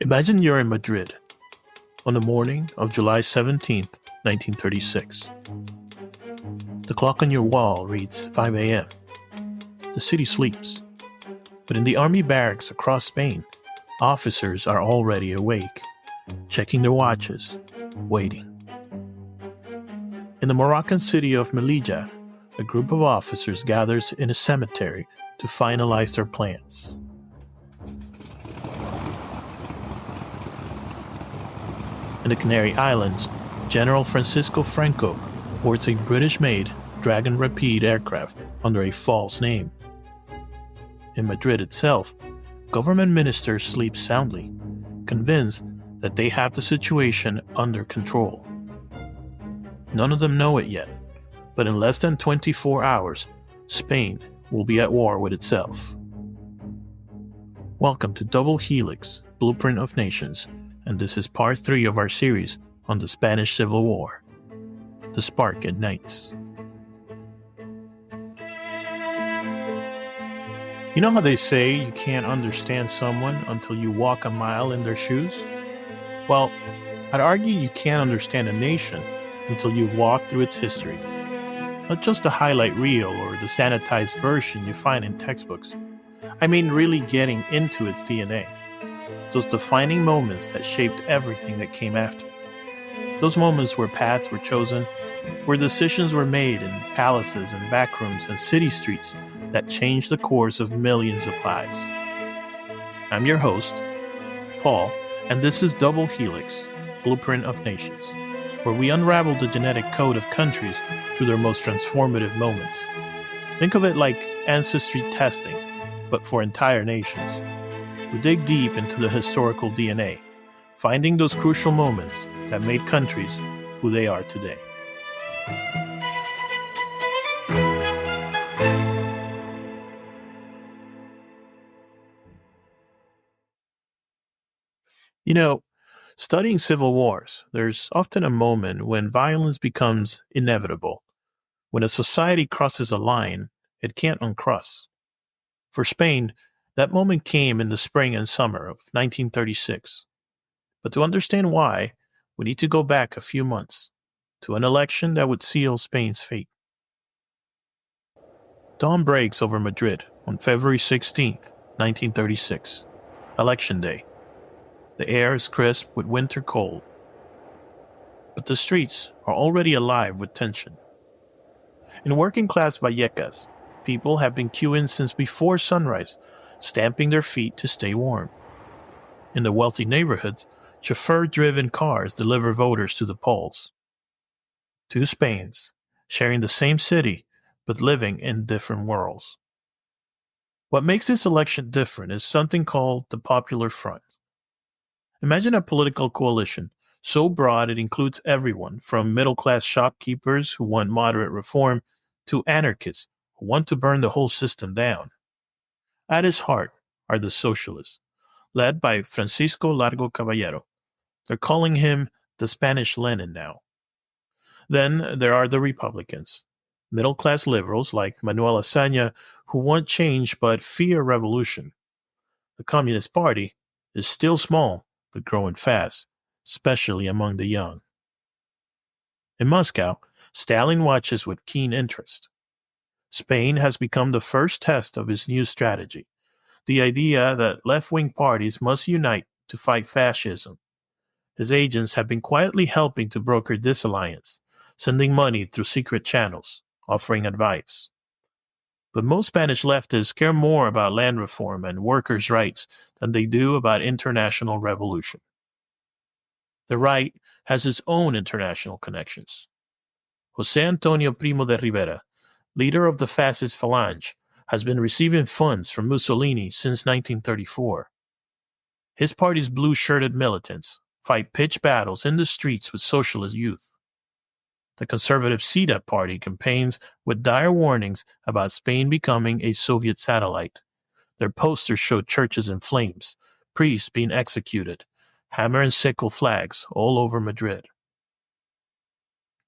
Imagine you're in Madrid on the morning of July 17th, 1936. The clock on your wall reads 5 a.m. The city sleeps. But in the army barracks across Spain, officers are already awake, checking their watches, waiting. In the Moroccan city of Melilla, a group of officers gathers in a cemetery to finalize their plans. In the Canary Islands, General Francisco Franco boards a British-made Dragon Rapide aircraft under a false name. In Madrid itself, government ministers sleep soundly, convinced that they have the situation under control. None of them know it yet, but in less than 24 hours, Spain will be at war with itself. Welcome to Double Helix, Blueprint of Nations, and this is part 3 of our series on the Spanish Civil War. The spark ignites. You know how they say you can't understand someone until you walk a mile in their shoes? Well, I'd argue you can't understand a nation until you've walked through its history. Not just the highlight reel or the sanitized version you find in textbooks. I mean really getting into its DNA. Those defining moments that shaped everything that came after. Those moments where paths were chosen, where decisions were made in palaces and backrooms and city streets that changed the course of millions of lives. I'm your host, Paul, and this is Double Helix, Blueprint of Nations, where we unravel the genetic code of countries through their most transformative moments. Think of it like ancestry testing, but for entire nations. We dig deep into the historical DNA, finding those crucial moments that made countries who they are today. You know, studying civil wars, there's often a moment when violence becomes inevitable. When a society crosses a line, it can't uncross. For Spain, that moment came in the spring and summer of 1936. But to understand why, we need to go back a few months to an election that would seal Spain's fate. Dawn breaks over Madrid on February 16th, 1936, Election Day. The air is crisp with winter cold. But the streets are already alive with tension. In working-class Vallecas, people have been queuing since before sunrise, stamping their feet to stay warm. In the wealthy neighborhoods, chauffeur-driven cars deliver voters to the polls. Two Spains, sharing the same city, but living in different worlds. What makes this election different is something called the Popular Front. Imagine a political coalition so broad it includes everyone from middle-class shopkeepers who want moderate reform to anarchists who want to burn the whole system down. At its heart are the socialists, led by Francisco Largo Caballero. They're calling him the Spanish Lenin now. Then there are the Republicans, middle-class liberals like Manuel Azaña who want change but fear revolution. The Communist Party is still small but growing fast, especially among the young. In Moscow, Stalin watches with keen interest. Spain has become the first test of his new strategy, the idea that left-wing parties must unite to fight fascism. His agents have been quietly helping to broker this alliance, sending money through secret channels, offering advice. But most Spanish leftists care more about land reform and workers' rights than they do about international revolution. The right has its own international connections. José Antonio Primo de Rivera, leader of the fascist Falange, has been receiving funds from Mussolini since 1934. His party's blue-shirted militants fight pitched battles in the streets with socialist youth. The conservative CETA party campaigns with dire warnings about Spain becoming a Soviet satellite. Their posters show churches in flames, priests being executed, hammer and sickle flags all over Madrid.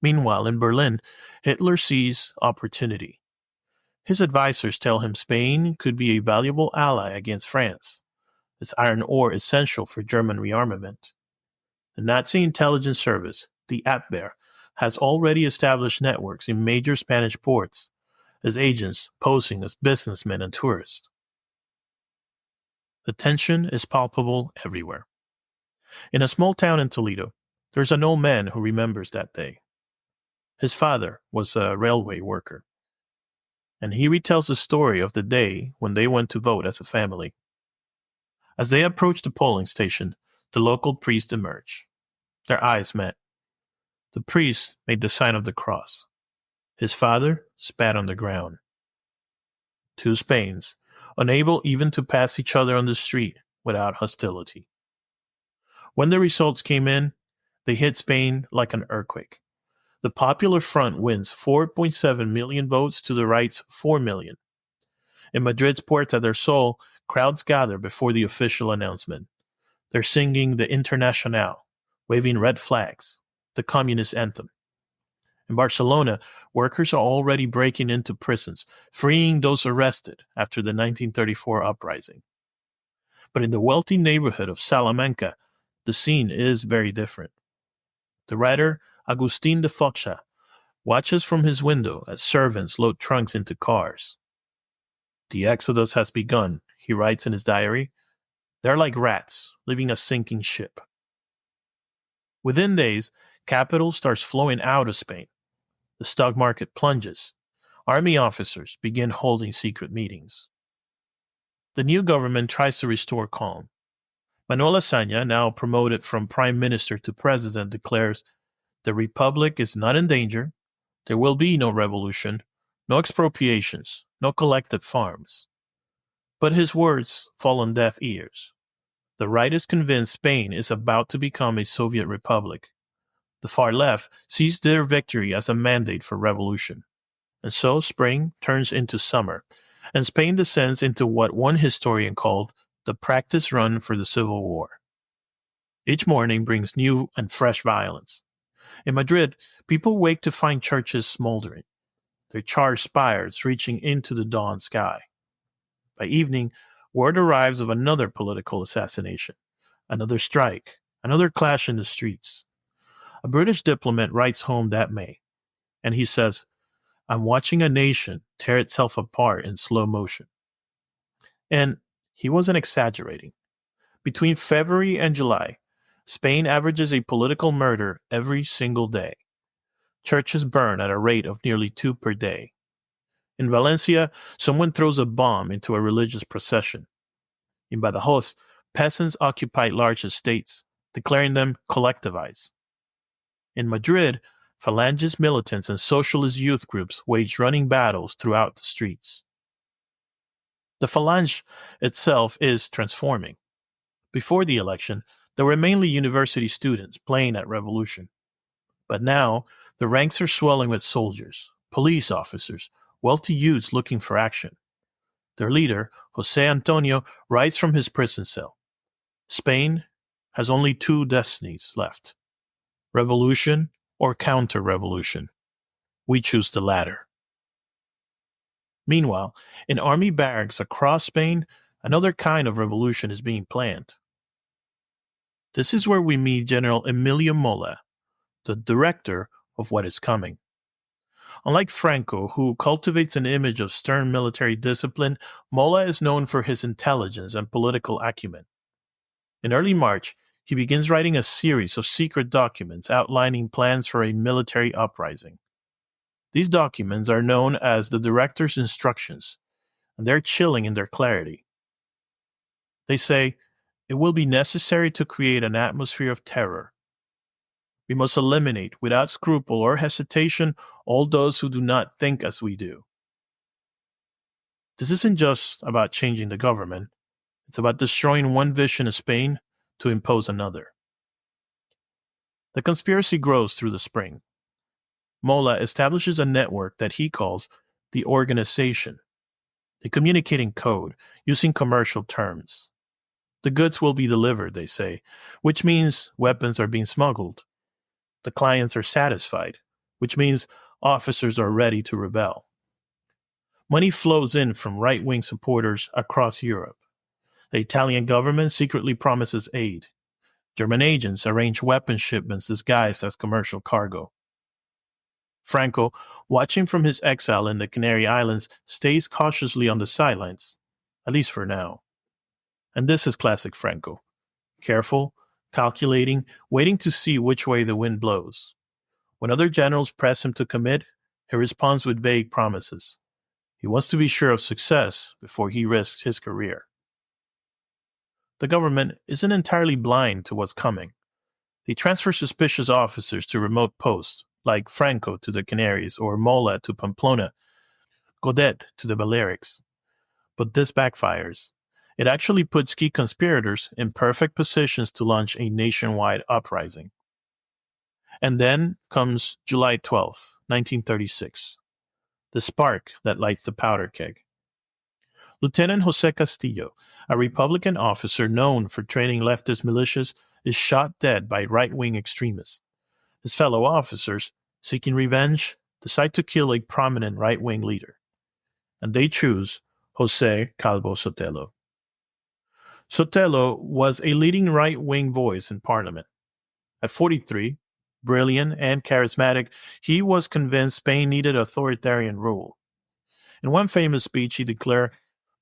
Meanwhile, in Berlin, Hitler sees opportunity. His advisors tell him Spain could be a valuable ally against France. its iron ore essential for German rearmament. The Nazi intelligence service, the Abwehr, has already established networks in major Spanish ports as agents posing as businessmen and tourists. The tension is palpable everywhere. In a small town in Toledo, there's an old man who remembers that day. His father was a railway worker, and he retells the story of the day when they went to vote as a family. As they approached the polling station, the local priest emerged. Their eyes met. The priest made the sign of the cross. His father spat on the ground. Two Spains, unable even to pass each other on the street without hostility. When the results came in, they hit Spain like an earthquake. The Popular Front wins 4.7 million votes to the right's 4 million. In Madrid's Puerta del Sol, crowds gather before the official announcement. They're singing the Internacional, waving red flags, the communist anthem. In Barcelona, workers are already breaking into prisons, freeing those arrested after the 1934 uprising. But in the wealthy neighborhood of Salamanca, the scene is very different. The writer Agustín de Foxa watches from his window as servants load trunks into cars. The exodus has begun, he writes in his diary. They're like rats, leaving a sinking ship. Within days, capital starts flowing out of Spain. The stock market plunges. Army officers begin holding secret meetings. The new government tries to restore calm. Manuel Azaña, now promoted from prime minister to president, declares the republic is not in danger. There will be no revolution, no expropriations, no collected farms. But his words fall on deaf ears. The right is convinced Spain is about to become a Soviet republic. The far left sees their victory as a mandate for revolution. And so spring turns into summer, and Spain descends into what one historian called the practice run for the Civil War. Each morning brings new and fresh violence. In Madrid, people wake to find churches smoldering, their charred spires reaching into the dawn sky. By evening, word arrives of another political assassination, another strike, another clash in the streets. A British diplomat writes home that May, and he says, I'm watching a nation tear itself apart in slow motion. And he wasn't exaggerating. Between February and July, Spain averages a political murder every single day. Churches burn at a rate of nearly 2 per day. In Valencia, someone throws a bomb into a religious procession. In Badajoz, peasants occupy large estates, declaring them collectivized. In Madrid, Falangist militants and socialist youth groups wage running battles throughout the streets. The Falange itself is transforming. Before the election, there were mainly university students playing at revolution. But now, the ranks are swelling with soldiers, police officers, wealthy youths looking for action. Their leader, José Antonio, writes from his prison cell. Spain has only 2 destinies left: revolution or counter-revolution. We choose the latter. Meanwhile, in army barracks across Spain, another kind of revolution is being planned. This is where we meet General Emilio Mola, the director of what is coming. Unlike Franco, who cultivates an image of stern military discipline, Mola is known for his intelligence and political acumen. In early March, he begins writing a series of secret documents outlining plans for a military uprising. These documents are known as the director's instructions, and they're chilling in their clarity. They say, it will be necessary to create an atmosphere of terror. We must eliminate, without scruple or hesitation, all those who do not think as we do. This isn't just about changing the government. It's about destroying one vision of Spain to impose another. The conspiracy grows through the spring. Mola establishes a network that he calls the Organization. They communicate in code, using commercial terms. The goods will be delivered, they say, which means weapons are being smuggled. The clients are satisfied, which means officers are ready to rebel. Money flows in from right-wing supporters across Europe. The Italian government secretly promises aid. German agents arrange weapon shipments disguised as commercial cargo. Franco, watching from his exile in the Canary Islands, stays cautiously on the sidelines, at least for now. And this is classic Franco. Careful, calculating, waiting to see which way the wind blows. When other generals press him to commit, he responds with vague promises. He wants to be sure of success before he risks his career. The government isn't entirely blind to what's coming. They transfer suspicious officers to remote posts, like Franco to the Canaries or Mola to Pamplona, Godet to the Balearics. But this backfires. It actually puts key conspirators in perfect positions to launch a nationwide uprising. And then comes July 12th, 1936, the spark that lights the powder keg. Lieutenant Jose Castillo, a Republican officer known for training leftist militias, is shot dead by right-wing extremists. His fellow officers, seeking revenge, decide to kill a prominent right-wing leader. And they choose Jose Calvo Sotelo. Sotelo was a leading right-wing voice in Parliament. At 43, brilliant and charismatic, he was convinced Spain needed authoritarian rule. In one famous speech, he declared,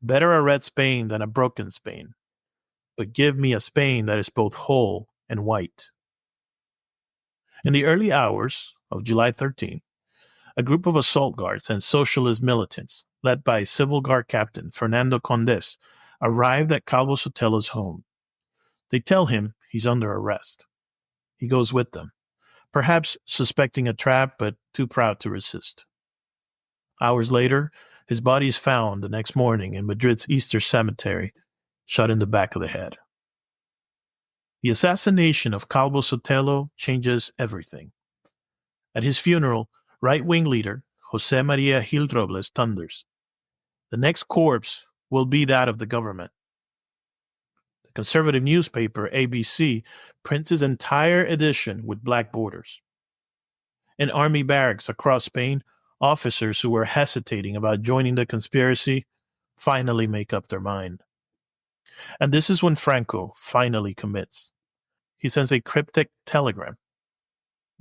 "Better a red Spain than a broken Spain. But give me a Spain that is both whole and white." In the early hours of July 13, a group of assault guards and socialist militants, led by Civil Guard Captain Fernando Condes, arrived at Calvo Sotelo's home. They tell him he's under arrest. He goes with them, perhaps suspecting a trap but too proud to resist. Hours later, his body is found the next morning in Madrid's Easter Cemetery, shot in the back of the head. The assassination of Calvo Sotelo changes everything. At his funeral, right-wing leader Jose Maria Gil Robles thunders, "The next corpse will be that of the government." The conservative newspaper ABC prints his entire edition with black borders. In army barracks across Spain, officers who were hesitating about joining the conspiracy finally make up their mind. And this is when Franco finally commits. He sends a cryptic telegram,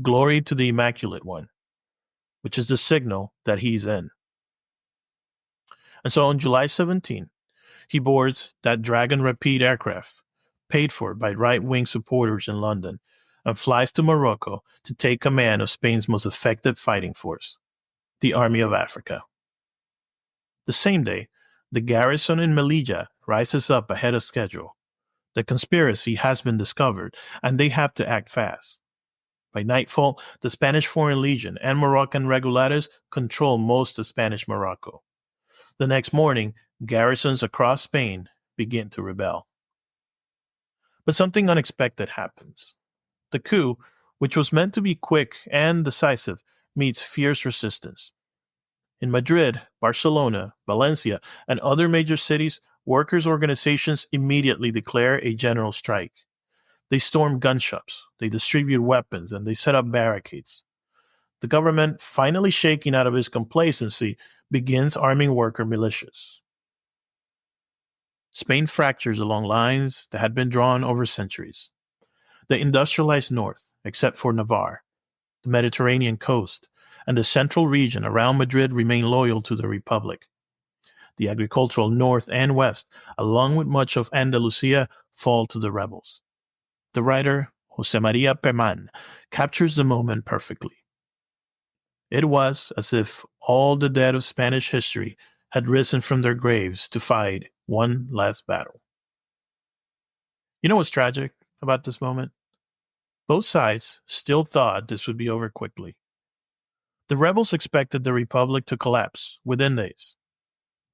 "Glory to the Immaculate One," which is the signal that he's in. And so on July 17, he boards that Dragon Rapide aircraft, paid for by right-wing supporters in London, and flies to Morocco to take command of Spain's most effective fighting force, the Army of Africa. The same day, the garrison in Melilla rises up ahead of schedule. The conspiracy has been discovered, and they have to act fast. By nightfall, the Spanish Foreign Legion and Moroccan Regulares control most of Spanish Morocco. The next morning, garrisons across Spain begin to rebel. But something unexpected happens. The coup, which was meant to be quick and decisive, meets fierce resistance. In Madrid, Barcelona, Valencia, and other major cities, workers' organizations immediately declare a general strike. They storm gun shops, they distribute weapons, and they set up barricades. The government, finally shaking out of its complacency, begins arming worker militias. Spain fractures along lines that had been drawn over centuries. The industrialized north, except for Navarre, the Mediterranean coast, and the central region around Madrid remain loyal to the Republic. The agricultural north and west, along with much of Andalusia, fall to the rebels. The writer, Jose Maria Perman, captures the moment perfectly. It was as if all the dead of Spanish history had risen from their graves to fight one last battle. You know what's tragic about this moment? Both sides still thought this would be over quickly. The rebels expected the Republic to collapse within days.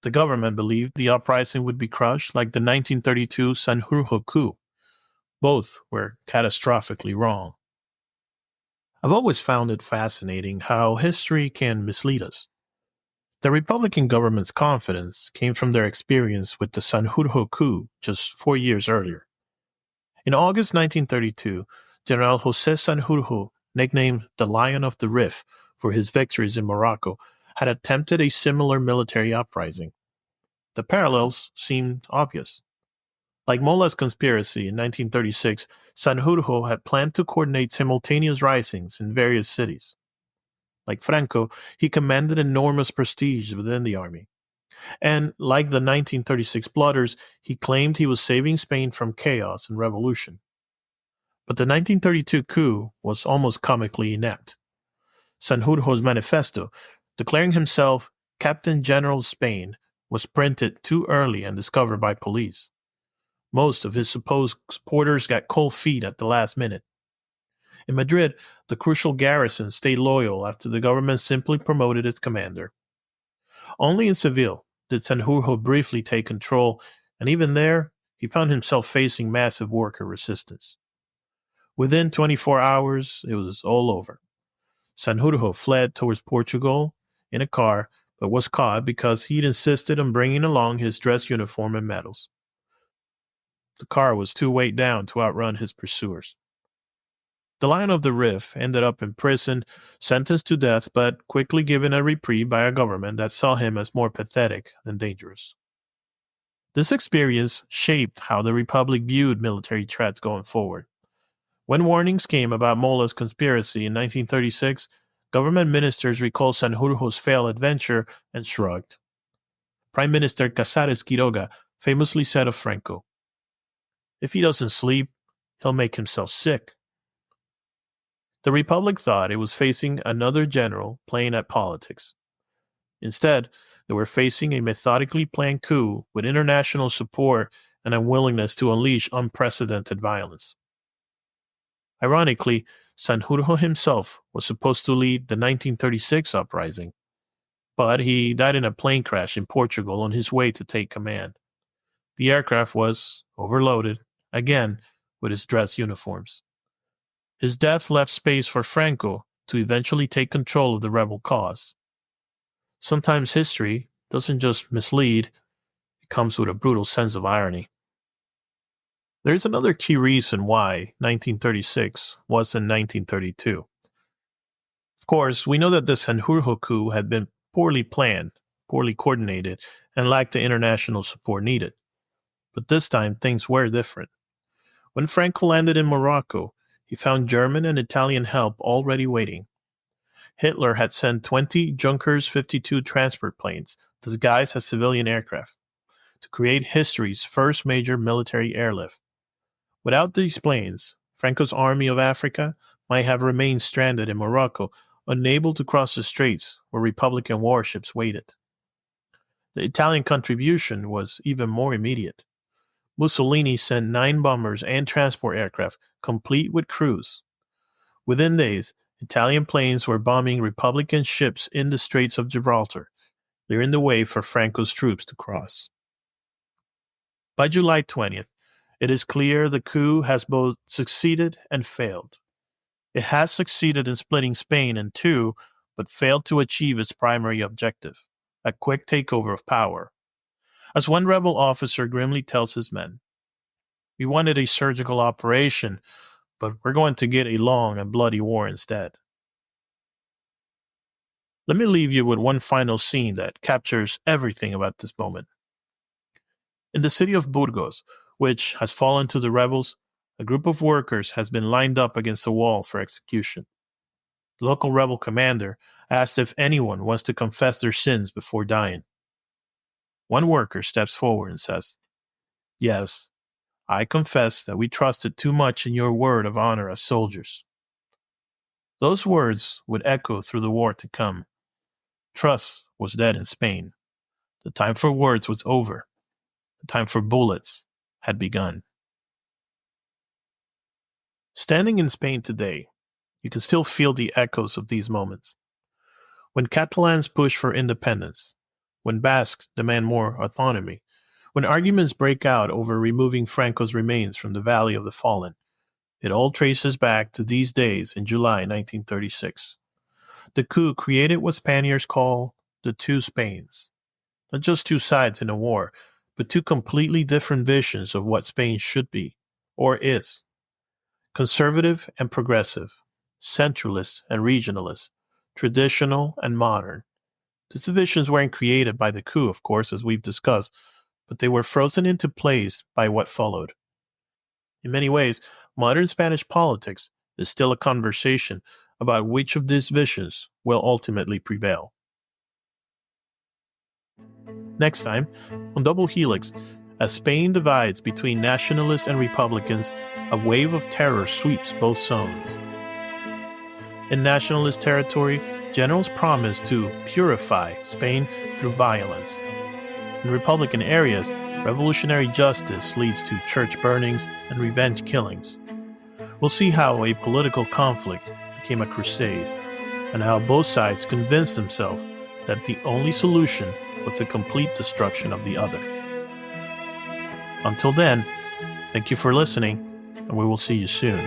The government believed the uprising would be crushed like the 1932 Sanjurjo coup. Both were catastrophically wrong. I've always found it fascinating how history can mislead us. The Republican government's confidence came from their experience with the Sanjurjo coup just 4 years earlier. In August 1932, General José Sanjurjo, nicknamed the Lion of the Rif for his victories in Morocco, had attempted a similar military uprising. The parallels seemed obvious. Like Mola's conspiracy in 1936, Sanjurjo had planned to coordinate simultaneous risings in various cities. Like Franco, he commanded enormous prestige within the army. And like the 1936 plotters, he claimed he was saving Spain from chaos and revolution. But the 1932 coup was almost comically inept. Sanjurjo's manifesto, declaring himself Captain General of Spain, was printed too early and discovered by police. Most of his supposed supporters got cold feet at the last minute. In Madrid, the crucial garrison stayed loyal after the government simply promoted its commander. Only in Seville did Sanjurjo briefly take control, and even there, he found himself facing massive worker resistance. Within 24 hours, it was all over. Sanjurjo fled towards Portugal in a car, but was caught because he'd insisted on bringing along his dress uniform and medals. The car was too weighed down to outrun his pursuers. The Lion of the Rif ended up in prison, sentenced to death, but quickly given a reprieve by a government that saw him as more pathetic than dangerous. This experience shaped how the Republic viewed military threats going forward. When warnings came about Mola's conspiracy in 1936, government ministers recalled Sanjurjo's failed adventure and shrugged. Prime Minister Casares Quiroga famously said of Franco, "If he doesn't sleep, he'll make himself sick." The Republic thought it was facing another general playing at politics. Instead, they were facing a methodically planned coup with international support and a willingness to unleash unprecedented violence. Ironically, Sanjurjo himself was supposed to lead the 1936 uprising, but he died in a plane crash in Portugal on his way to take command. The aircraft was overloaded, again, with his dress uniforms. His death left space for Franco to eventually take control of the rebel cause. Sometimes history doesn't just mislead, it comes with a brutal sense of irony. There is another key reason why 1936 wasn't 1932. Of course, we know that the Sanjurjo coup had been poorly planned, poorly coordinated, and lacked the international support needed. But this time, things were different. When Franco landed in Morocco, he found German and Italian help already waiting. Hitler had sent 20 Junkers 52 transport planes, disguised as civilian aircraft, to create history's first major military airlift. Without these planes, Franco's Army of Africa might have remained stranded in Morocco, unable to cross the straits where Republican warships waited. The Italian contribution was even more immediate. Mussolini sent 9 bombers and transport aircraft, complete with crews. Within days, Italian planes were bombing Republican ships in the Straits of Gibraltar, clearing the way for Franco's troops to cross. By July 20th, it is clear the coup has both succeeded and failed. It has succeeded in splitting Spain in two, but failed to achieve its primary objective, a quick takeover of power. As one rebel officer grimly tells his men, "We wanted a surgical operation, but we're going to get a long and bloody war instead." Let me leave you with one final scene that captures everything about this moment. In the city of Burgos, which has fallen to the rebels, a group of workers has been lined up against a wall for execution. The local rebel commander asks if anyone wants to confess their sins before dying. One worker steps forward and says, "Yes, I confess that we trusted too much in your word of honor as soldiers." Those words would echo through the war to come. Trust was dead in Spain. The time for words was over. The time for bullets had begun. Standing in Spain today, you can still feel the echoes of these moments. When Catalans push for independence, when Basques demand more autonomy, when arguments break out over removing Franco's remains from the Valley of the Fallen, it all traces back to these days in July 1936. The coup created what Spaniards call the two Spains. Not just two sides in a war, but two completely different visions of what Spain should be, or is. Conservative and progressive, centralist and regionalist, traditional and modern. These divisions weren't created by the coup, of course, as we've discussed, but they were frozen into place by what followed. In many ways, modern Spanish politics is still a conversation about which of these visions will ultimately prevail. Next time, on Double Helix, as Spain divides between nationalists and Republicans, a wave of terror sweeps both zones. In nationalist territory, generals promise to purify Spain through violence. In Republican areas, revolutionary justice leads to church burnings and revenge killings. We'll see how a political conflict became a crusade, and how both sides convinced themselves that the only solution was the complete destruction of the other. Until then, thank you for listening, and we will see you soon.